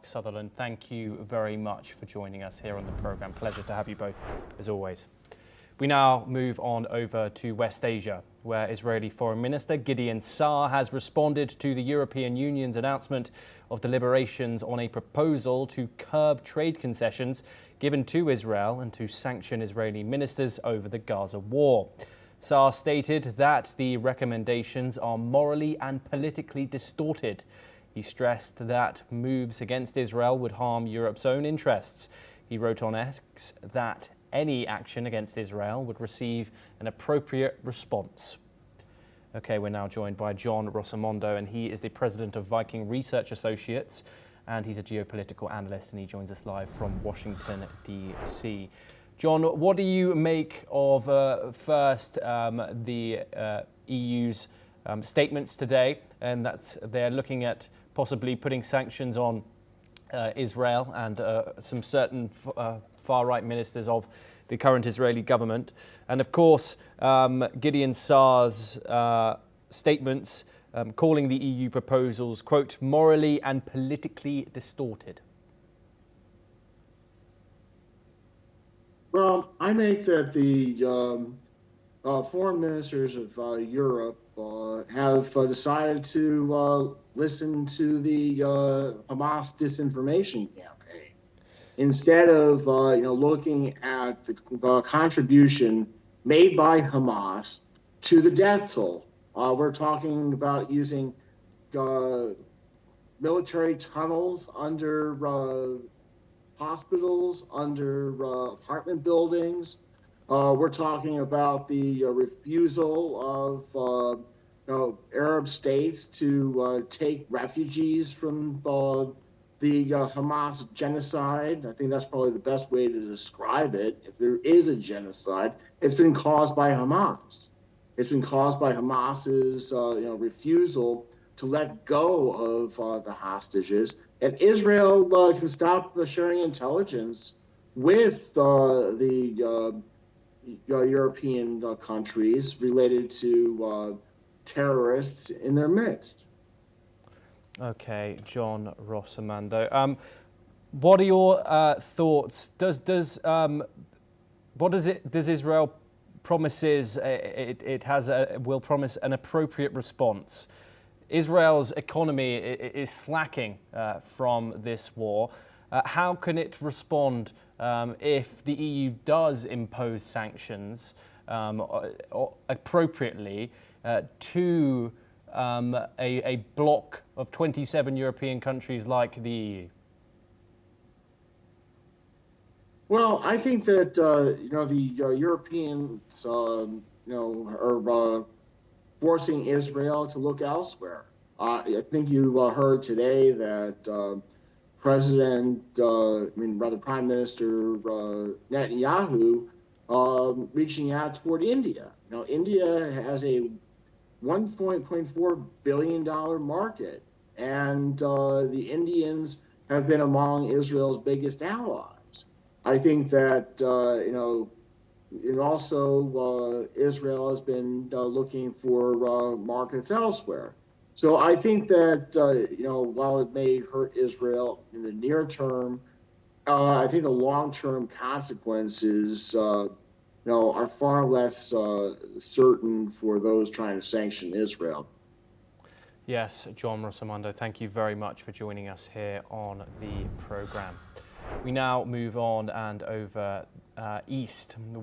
Sutherland, thank you very much for joining us here on the programme. Pleasure to have you both, as always. We now move on over to West Asia, where Israeli Foreign Minister Gideon Saar has responded to the European Union's announcement of deliberations on a proposal to curb trade concessions given to Israel and to sanction Israeli ministers over the Gaza war. Saar stated that the recommendations are morally and politically distorted. He stressed that moves against Israel would harm Europe's own interests. He wrote on X that any action against Israel would receive an appropriate response. Okay, we're now joined by John Rosamondo, and he is the president of Viking Research Associates, and he's a geopolitical analyst, and he joins us live from Washington, D.C. John, what do you make of first the EU's statements today, and that's they're looking at possibly putting sanctions on Israel and some certain far-right ministers of the current Israeli government. And of course, Gideon Saar's statements calling the EU proposals, quote, morally and politically distorted. Well, I make that the foreign ministers of Europe have decided to listen to the Hamas disinformation campaign instead of looking at the contribution made by Hamas to the death toll. We're talking about using military tunnels under hospitals, under apartment buildings. We're talking about the refusal of Arab states to take refugees from the Hamas genocide. I think that's probably the best way to describe it. If there is a genocide, it's been caused by Hamas. It's been caused by Hamas's refusal to let go of the hostages. And Israel can stop sharing intelligence with the European countries related to terrorists in their midst. Okay, John Rosamondo. What are your thoughts? Does Israel promises will promise an appropriate response? Israel's economy is slacking from this war. How can it respond if the EU does impose sanctions appropriately to a bloc of 27 European countries like the EU? Well, I think that the Europeans are forcing Israel to look elsewhere. I think you heard today that Prime Minister Netanyahu reaching out toward India. India has a $1.4 billion market, and the Indians have been among Israel's biggest allies. I think that and also Israel has been looking for markets elsewhere. So I think that while it may hurt Israel in the near term, I think the long-term consequences are far less certain for those trying to sanction Israel. Yes, John Rosamondo, thank you very much for joining us here on the programme. We now move on and over east, where